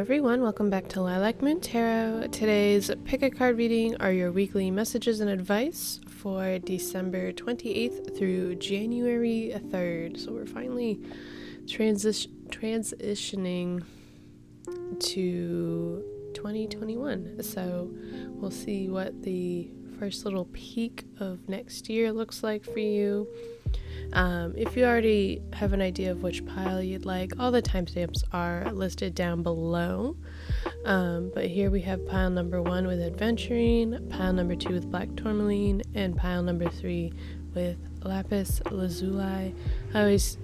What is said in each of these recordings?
everyone, welcome back to Lilac Moon Tarot. Today's pick a card reading are your weekly messages and advice for December 28th through January 3rd. So we're finally transitioning to 2021. So we'll see what the first little peek of next year looks like for you. If you already have an idea of which pile you'd like, all the timestamps are listed down below. But here we have pile number 1 with Adventurine, pile number 2 with Black Tourmaline, and pile number 3 with Lapis Lazuli. I always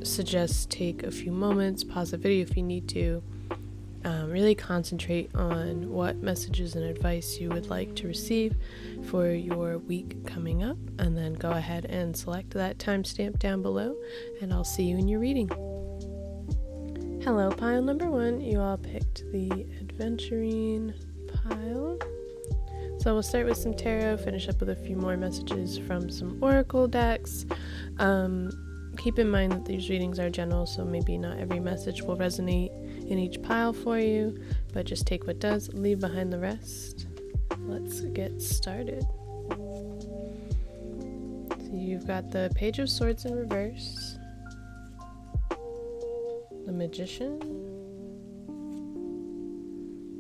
suggest take a few moments, pause the video if you need to, really concentrate on what messages and advice you would like to receive for your week coming up, and then go ahead and select that timestamp down below, and I'll see you in your reading. Hello, pile number 1. You all picked the Adventurine pile. So we'll start with some tarot, finish up with a few more messages from some oracle decks. Keep in mind that these readings are general, so maybe not every message will resonate in each pile for you, but just take what does, leave behind the rest. Let's get started. So you've got the Page of Swords in reverse, the Magician,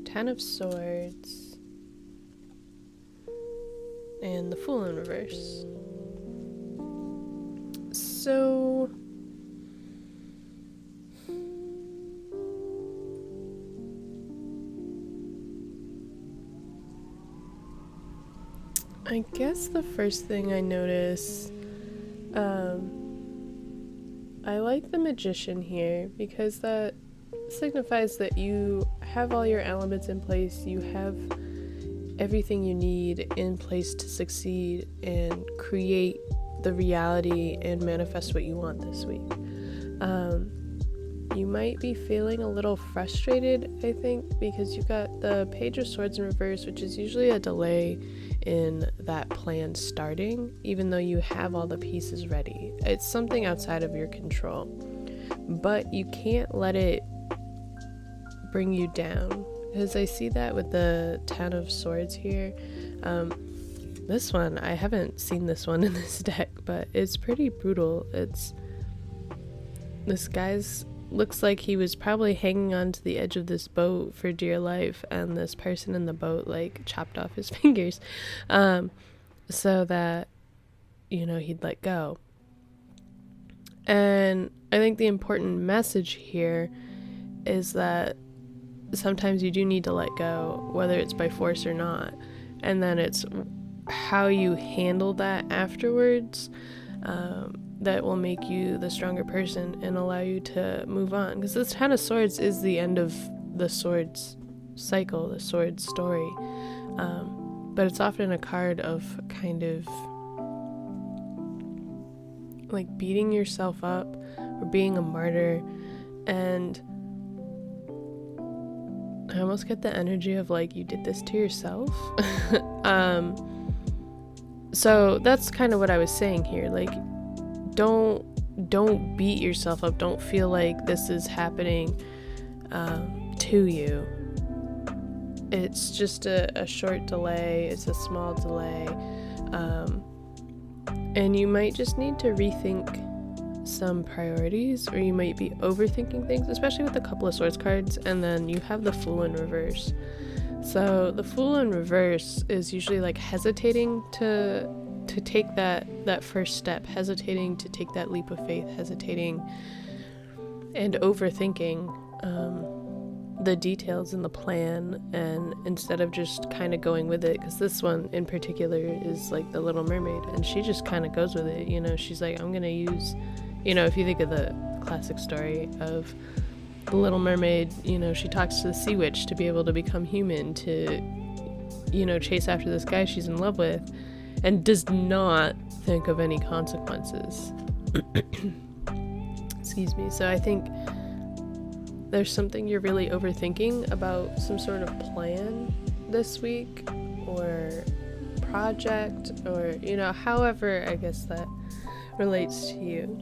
Ten of Swords, and the Fool in reverse. So I guess the first thing I notice, I like the Magician here because that signifies that you have all your elements in place, you have everything you need in place to succeed and create the reality and manifest what you want this week. You might be feeling a little frustrated, I think, because you've got the Page of Swords in reverse, which is usually a delay in that plan starting, even though you have all the pieces ready. It's something outside of your control, but you can't let it bring you down, because I see that with the Ten of Swords here. This one, I haven't seen this one in this deck, but it's pretty brutal. This guy's looks like he was probably hanging onto the edge of this boat for dear life, and this person in the boat like chopped off his fingers so that, you know, he'd let go. And I think the important message here is that sometimes you do need to let go, whether it's by force or not, and then it's how you handle that afterwards that will make you the stronger person and allow you to move on. Because this Ten of Swords is the end of the swords cycle, the swords story. But it's often a card of kind of like beating yourself up or being a martyr. And I almost get the energy of like you did this to yourself. So that's kind of what I was saying here. Like, don't beat yourself up. Don't feel like this is happening to you. It's just a short delay. It's a small delay. And you might just need to rethink some priorities, or you might be overthinking things, especially with the Couple of Swords cards, and then you have the Fool in reverse. So the Fool in reverse is usually like hesitating to take that first step, hesitating to take that leap of faith, hesitating and overthinking the details in the plan, and instead of just kind of going with it, because this one in particular is like the Little Mermaid, and she just kind of goes with it, you know. She's like, I'm gonna use, you know, if you think of the classic story of the Little Mermaid, you know, she talks to the sea witch to be able to become human, to, you know, chase after this guy she's in love with, and does not think of any consequences. Excuse me. So I think there's something you're really overthinking about, some sort of plan this week or project, or, you know, however I guess that relates to you.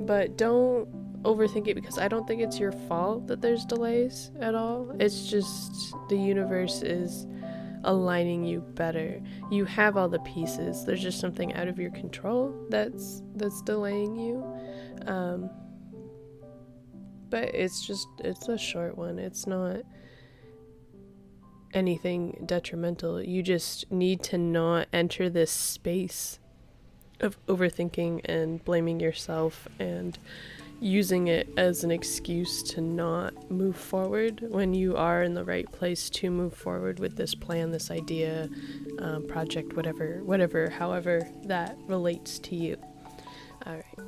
But don't overthink it, because I don't think it's your fault that there's delays at all. It's just the universe is aligning you better. You have all the pieces. There's just something out of your control that's delaying you. But it's a short one. It's not anything detrimental. You just need to not enter this space of overthinking and blaming yourself and using it as an excuse to not move forward when you are in the right place to move forward with this plan, this idea, project, however that relates to you. All right.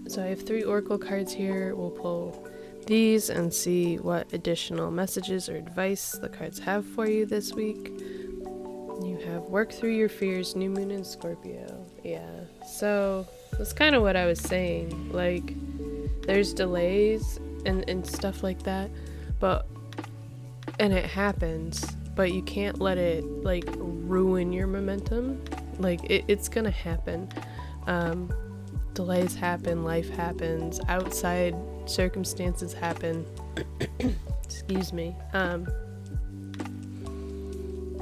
So I have 3 oracle cards here. We'll pull these and see what additional messages or advice the cards have for you this week. You have work through your fears, new moon in Scorpio. Yeah, so that's kind of what I was saying. Like, there's delays and stuff like that, and it happens, but you can't let it like ruin your momentum. Like, it's gonna happen. Delays happen, life happens, outside circumstances happen. Excuse me.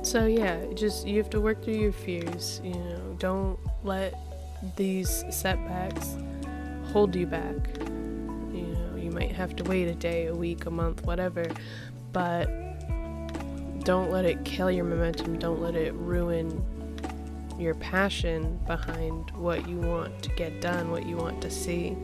So yeah, you have to work through your fears, don't let these setbacks hold you back. You might have to wait a day, a week, a month, whatever, but don't let it kill your momentum. Don't let it ruin your passion behind what you want to get done, what you want to see.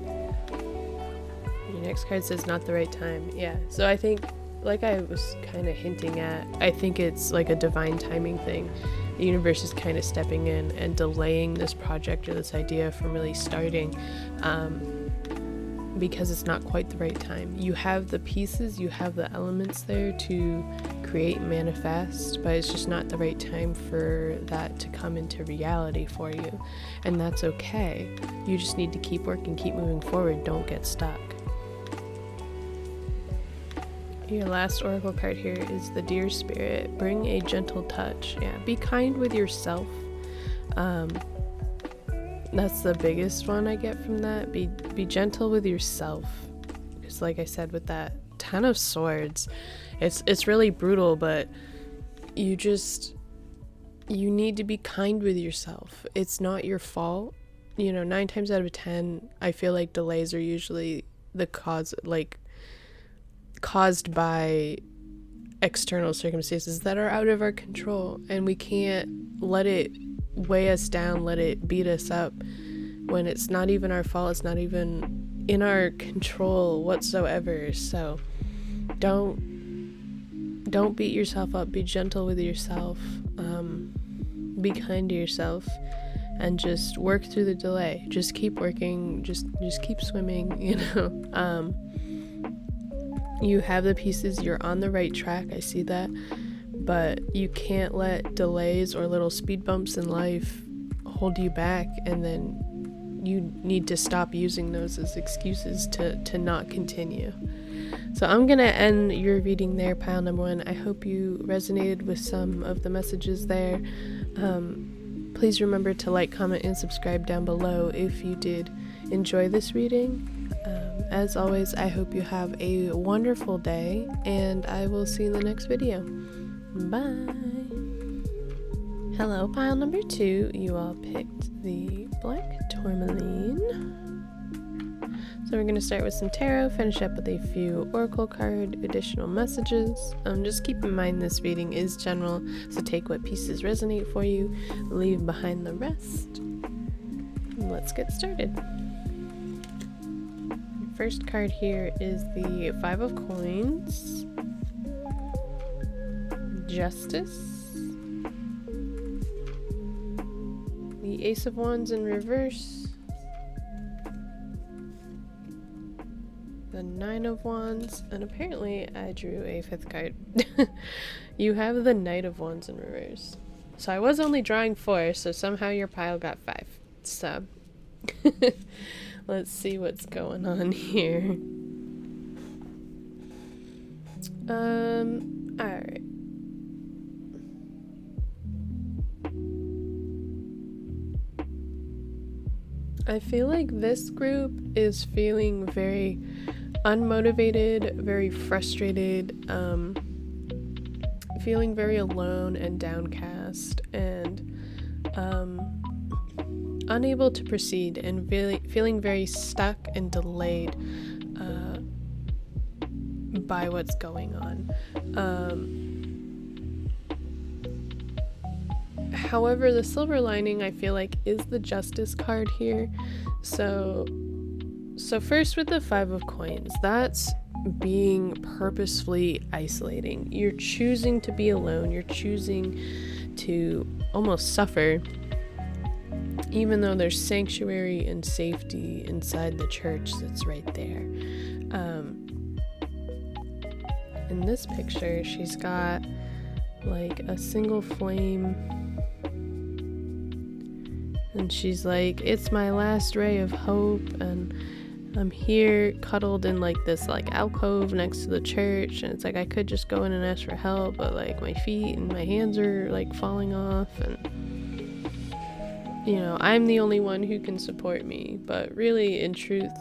Your next card says not the right time. Yeah, so I think, like I was kind of hinting at, I think it's like a divine timing thing. The universe is kind of stepping in and delaying this project or this idea from really starting, because it's not quite the right time. You have the pieces, you have the elements there to create and manifest, but it's just not the right time for that to come into reality for you. And that's okay. You just need to keep working, keep moving forward. Don't get stuck. Your last oracle card here is the Deer Spirit. Bring a gentle touch. Yeah, be kind with yourself. That's the biggest one I get from that. Be gentle with yourself. Because like I said, with that 10 of Swords, it's really brutal, but you need to be kind with yourself. It's not your fault. 9 times out of 10, I feel like delays are usually the cause, like caused by external circumstances that are out of our control, and we can't let it weigh us down, let it beat us up when it's not even our fault. It's not even in our control whatsoever. So don't beat yourself up. Be gentle with yourself. Be kind to yourself, and just work through the delay. Just keep working. Just keep swimming. You have the pieces. You're on the right track. I see that. But you can't let delays or little speed bumps in life hold you back, and then you need to stop using those as excuses to not continue. So I'm gonna end your reading there, pile number 1. I hope you resonated with some of the messages there. Please remember to like, comment, and subscribe down below if you did enjoy this reading. As always, I hope you have a wonderful day, and I will see you in the next video. Bye! Hello, pile number 2. You all picked the Black Tourmaline. So we're going to start with some tarot, finish up with a few oracle card additional messages. Just keep in mind this reading is general, so take what pieces resonate for you, leave behind the rest. Let's get started. First card here is the 5 of Coins, Justice, the Ace of Wands in reverse, the 9 of Wands, and apparently I drew a 5th card. You have the Knight of Wands in reverse. So I was only drawing 4, so somehow your pile got 5. So let's see what's going on here. Alright. I feel like this group is feeling very unmotivated, very frustrated, feeling very alone and downcast, and unable to proceed, and feeling very stuck and delayed by what's going on. However, the silver lining, I feel like, is the Justice card here. So first, with the Five of Coins, that's being purposefully isolating. You're choosing to be alone. You're choosing to almost suffer, even though there's sanctuary and safety inside the church that's right there. In this picture, she's got like a single flame, and she's like, it's my last ray of hope, and I'm here cuddled in like this like alcove next to the church, and it's like I could just go in and ask for help, but like my feet and my hands are like falling off, and you know, I'm the only one who can support me. But really, in truth,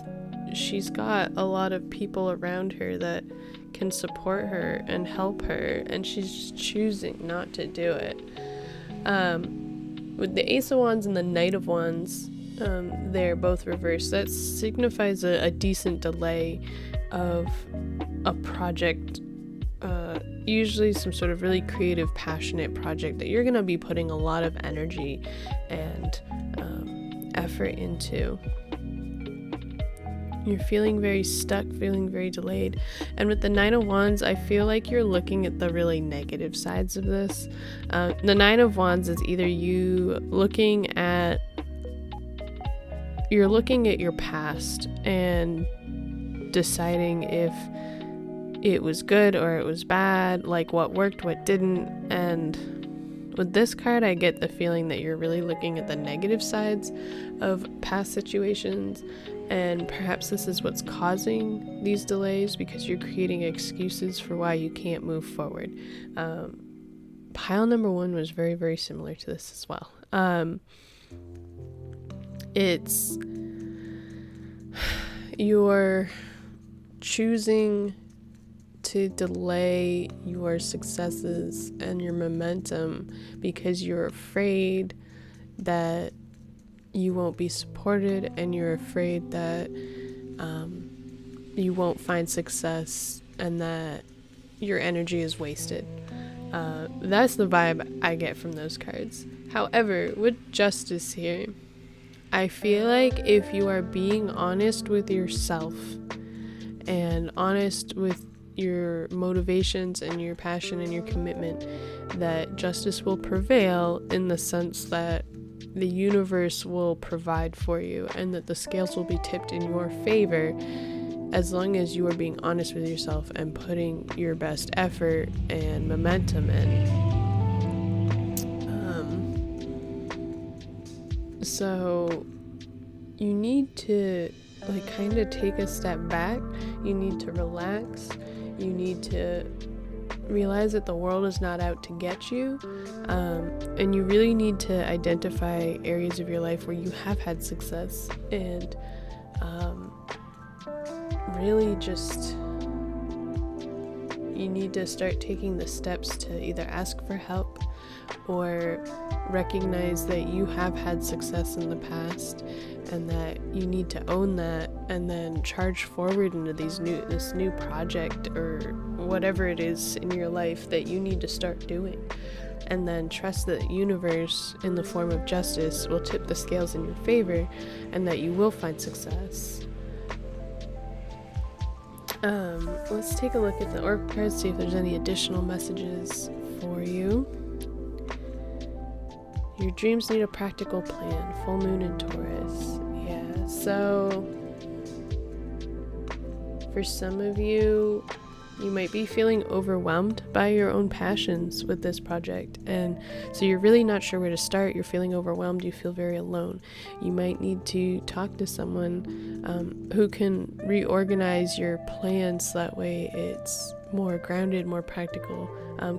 she's got a lot of people around her that can support her and help her, and she's just choosing not to do it. With the Ace of Wands and the Knight of Wands, they're both reversed. That signifies a decent delay of a project, usually some sort of really creative, passionate project that you're going to be putting a lot of energy and effort into. You're feeling very stuck, feeling very delayed. And with the Nine of Wands, I feel like you're looking at the really negative sides of this. The Nine of Wands is either you looking at your past and deciding if it was good or it was bad, like what worked, what didn't. And with this card, I get the feeling that you're really looking at the negative sides of past situations, and perhaps this is what's causing these delays, because you're creating excuses for why you can't move forward. Pile number 1 was very, very similar to this as well. It's you're choosing to delay your successes and your momentum because you're afraid that you won't be supported, and you're afraid that you won't find success and that your energy is wasted. That's the vibe I get from those cards. However, with Justice here, I feel like if you are being honest with yourself and honest with your motivations and your passion and your commitment, that justice will prevail, in the sense that the universe will provide for you and that the scales will be tipped in your favor, as long as you are being honest with yourself and putting your best effort and momentum in. So you need to like kind of take a step back. You need to relax. You need to realize that the world is not out to get you, and you really need to identify areas of your life where you have had success, and really just you need to start taking the steps to either ask for help or recognize that you have had success in the past, and that you need to own that, and then charge forward into this new project or whatever it is in your life that you need to start doing, and then trust that the universe, in the form of justice, will tip the scales in your favor, and that you will find success. Let's take a look at the Oracle cards, see if there's any additional messages for you. Your dreams need a practical plan. Full moon in Taurus. Yeah, so for some of you, you might be feeling overwhelmed by your own passions with this project, and so you're really not sure where to start. You're feeling overwhelmed. You feel very alone. You might need to talk to someone who can reorganize your plans so that way it's more grounded, more practical.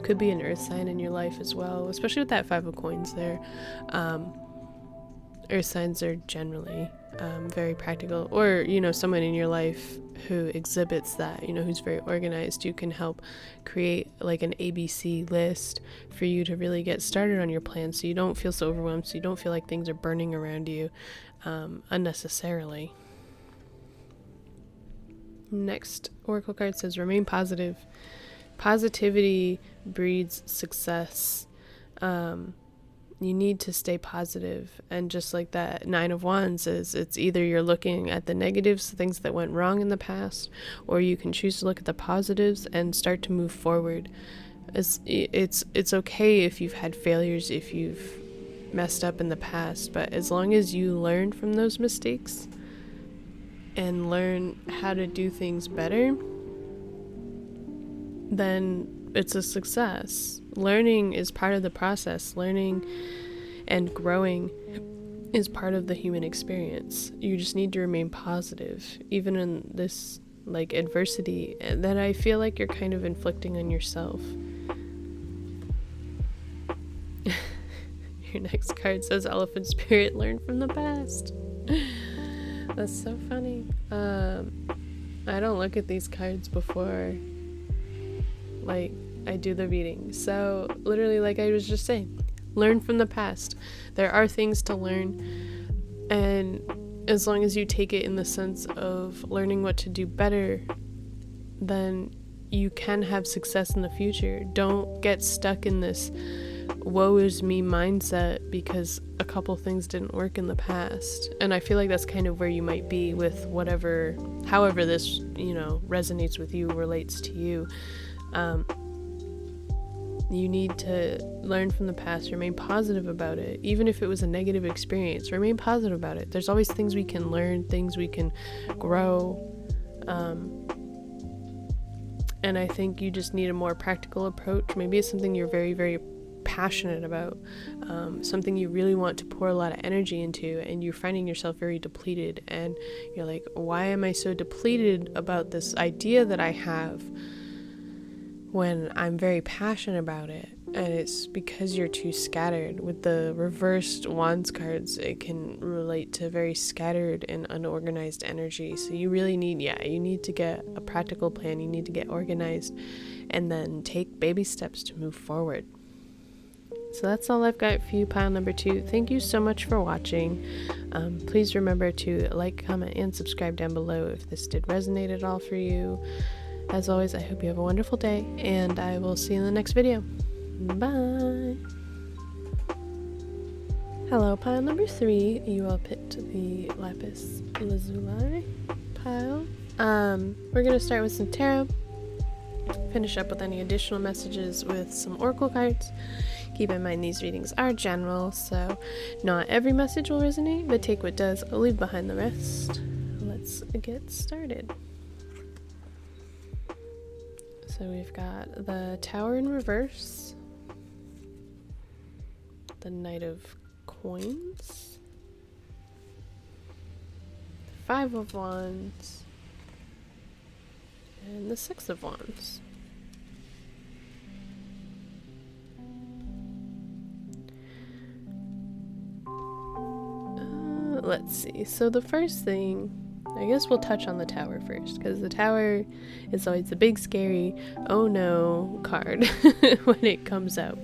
Could be an earth sign in your life as well, especially with that Five of Coins there. Or earth signs are generally very practical, or someone in your life who exhibits that, who's very organized. You can help create like an ABC list for you to really get started on your plan, so you don't feel so overwhelmed, so you don't feel like things are burning around you unnecessarily. Next oracle card says remain positive. Positivity breeds success. You need to stay positive, and just like that Nine of Wands is, it's either you're looking at the negatives, things that went wrong in the past, or you can choose to look at the positives and start to move forward. It's okay if you've had failures, if you've messed up in the past, but as long as you learn from those mistakes and learn how to do things better, then it's a success. Learning is part of the process. Learning and growing is part of the human experience. You just need to remain positive, even in this like adversity that I feel like you're kind of inflicting on yourself. Your next card says Elephant Spirit, learn from the past. That's so funny. I don't look at these cards before like I do the reading. So literally, like I was just saying, learn from the past. There are things to learn, and as long as you take it in the sense of learning what to do better, then you can have success in the future. Don't get stuck in this woe is me mindset because a couple things didn't work in the past. And I feel like that's kind of where you might be with however this, resonates with you, relates to you. You need to learn from the past, remain positive about it. Even if it was a negative experience, remain positive about it. There's always things we can learn, things we can grow. And I think you just need a more practical approach. Maybe it's something you're very, very passionate about, something you really want to pour a lot of energy into, and you're finding yourself very depleted, and you're like, why am I so depleted about this idea that I have when I'm very passionate about it? And it's because you're too scattered. With the reversed Wands cards, it can relate to very scattered and unorganized energy. So you really need to get a practical plan. You need to get organized and then take baby steps to move forward. So that's all I've got for you, pile number 2. Thank you so much for watching. Please remember to like, comment, and subscribe down below if this did resonate at all for you. As always, I hope you have a wonderful day, and I will see you in the next video. Bye! Hello, pile number 3. You all picked the Lapis Lazuli pile. We're going to start with some tarot, finish up with any additional messages with some oracle cards. Keep in mind these readings are general, so not every message will resonate, but take what does, leave behind the rest. Let's get started. So we've got the Tower in reverse, the Knight of Coins, 5 of Wands, and the 6 of Wands. Let's see. So the first thing, I guess we'll touch on the Tower first, because the Tower is always the big scary oh no card when it comes out.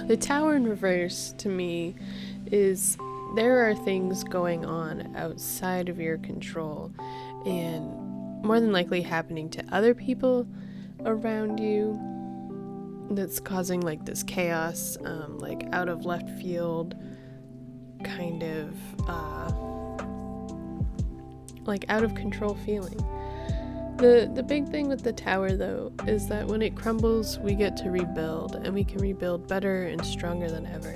The Tower in reverse to me is there are things going on outside of your control, and more than likely happening to other people around you, that's causing like this chaos, like out of left field kind of like out of control feeling. The big thing with the Tower though is that when it crumbles, we get to rebuild, and we can rebuild better and stronger than ever.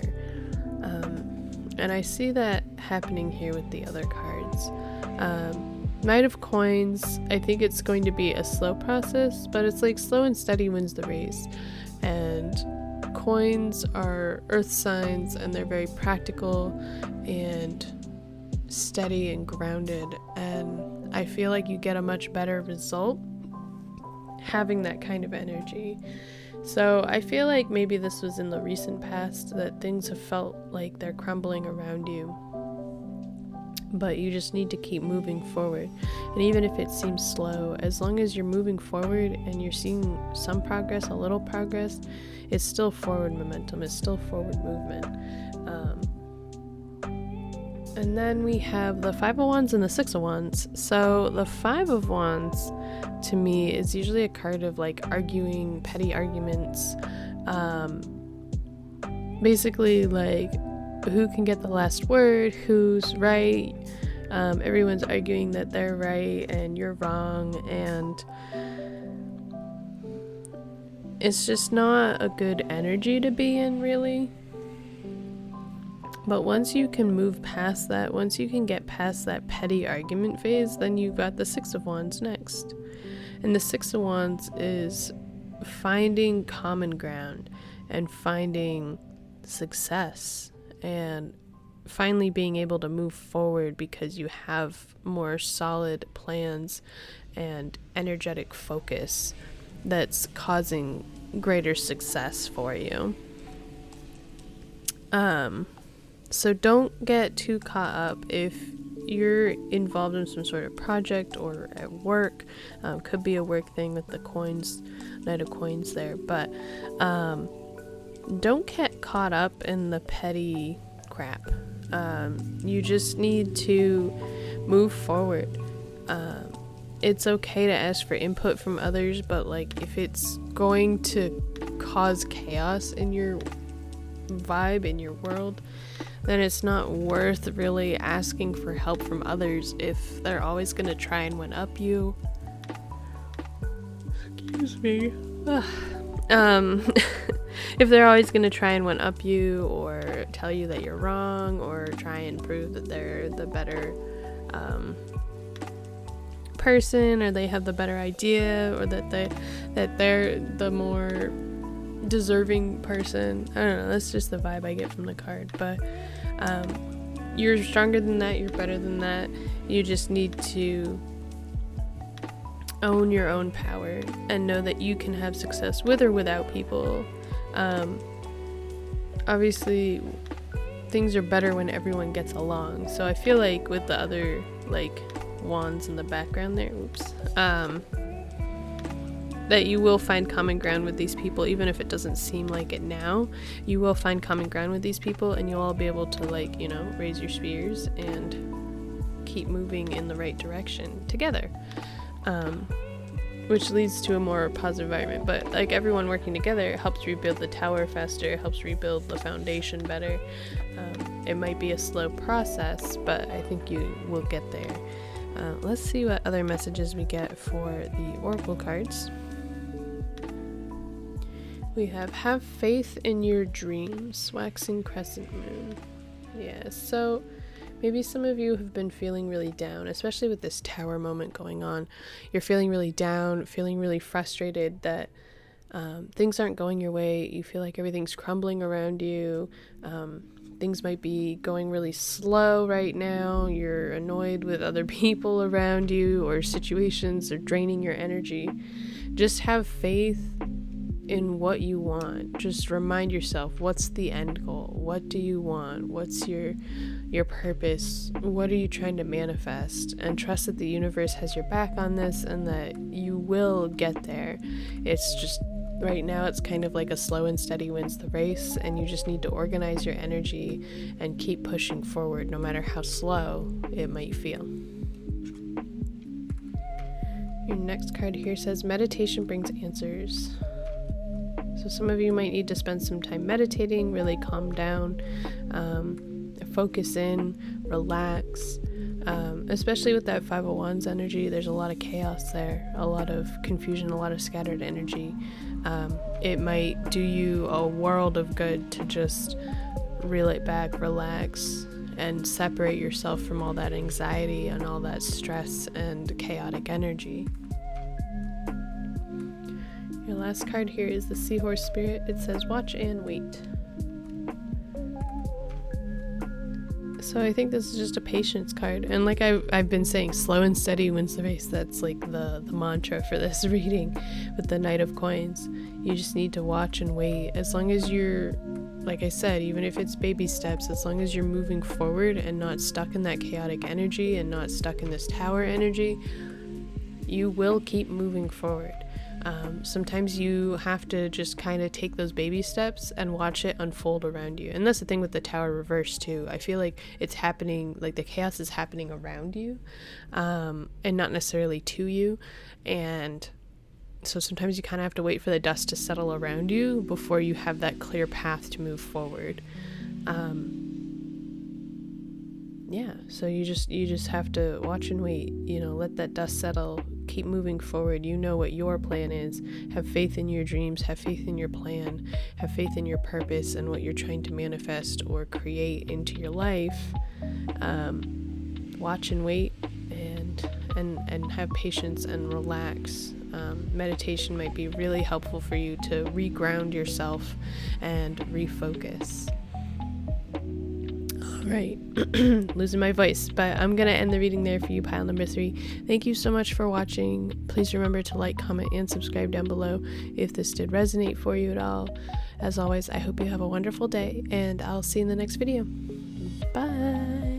And I see that happening here with the other cards. Knight of Coins, I think it's going to be a slow process, but it's like slow and steady wins the race. And coins are earth signs, and they're very practical and steady and grounded, and I feel like you get a much better result having that kind of energy. So I feel like maybe this was in the recent past that things have felt like they're crumbling around you, but you just need to keep moving forward. And even if it seems slow, as long as you're moving forward and you're seeing some progress, a little progress, it's still forward momentum, it's still forward movement. And then we have the Five of Wands and the Six of Wands. So the Five of Wands to me is usually a card of like arguing, petty arguments, basically like who can get the last word, who's right. Everyone's arguing that they're right and you're wrong, and it's just not a good energy to be in, really. But once you can move past that, once you can get past that petty argument phase, then you've got the Six of Wands next. And the Six of Wands is finding common ground and finding success and finally being able to move forward because you have more solid plans and energetic focus that's causing greater success for you. So don't get too caught up if you're involved in some sort of project or at work. Could be a work thing with the coins, Knight of Coins there, but don't get caught up in the petty crap. You just need to move forward. It's okay to ask for input from others, but like if it's going to cause chaos in your vibe, in your world, then it's not worth really asking for help from others if they're always going to try and one up you. Excuse me. If they're always going to try and one up you or tell you that you're wrong or try and prove that they're the better person, or they have the better idea, or that they're the more deserving person. I don't know, that's just the vibe I get from the card. But you're stronger than that, you're better than that. You just need to own your own power and know that you can have success with or without people. Obviously things are better when everyone gets along, so I feel like with the other like wands in the background there, that you will find common ground with these people. Even if it doesn't seem like it now, you will find common ground with these people, and you'll all be able to, like, you know, raise your spears and keep moving in the right direction together, which leads to a more positive environment. But like everyone working together helps rebuild the tower faster, helps rebuild the foundation better. It might be a slow process, but I think you will get there. Let's see what other messages we get for the oracle cards. We have faith in your dreams, waxing crescent moon. Yeah, so maybe some of you have been feeling really down, especially with this tower moment going on. You're feeling really down, feeling really frustrated that things aren't going your way. You feel like everything's crumbling around you. Things might be going really slow right now. You're annoyed with other people around you, or situations are draining your energy. Just have faith in what you want. Just remind yourself, what's the end goal? What do you want? What's your purpose? What are you trying to manifest? And trust that the universe has your back on this and that you will get there. It's just right now it's kind of like a slow and steady wins the race, and you just need to organize your energy and keep pushing forward no matter how slow it might feel. Your next card here says meditation brings answers. So some of you might need to spend some time meditating, really calm down, focus in, relax. Especially with that Five of Wands energy, there's a lot of chaos there, a lot of confusion, a lot of scattered energy. It might do you a world of good to just reel it back, relax, and separate yourself from all that anxiety and all that stress and chaotic energy. Your last card here is the Seahorse Spirit. It says watch and wait. So I think this is just a patience card, and like I've been saying, slow and steady wins the race. That's like the mantra for this reading with the Knight of Coins. You just need to watch and wait. As long as you're, like I said, even if it's baby steps, as long as you're moving forward and not stuck in that chaotic energy and not stuck in this tower energy, you will keep moving forward. Sometimes you have to just kind of take those baby steps and watch it unfold around you. And that's the thing with the tower reverse too. I feel like it's happening, like the chaos is happening around you, and not necessarily to you. And so sometimes you kind of have to wait for the dust to settle around you before you have that clear path to move forward. Yeah, so you just have to watch and wait, let that dust settle, keep moving forward. You know what your plan is. Have faith in your dreams, have faith in your plan, have faith in your purpose and what you're trying to manifest or create into your life. Watch and wait and have patience and relax. Meditation might be really helpful for you to reground yourself and refocus. Right, losing my voice, but I'm gonna end the reading there for you, pile number 3. Thank you so much for watching. Please remember to like, comment, and subscribe down below if this did resonate for you at all. As always, I hope you have a wonderful day, and I'll see you in the next video. Bye.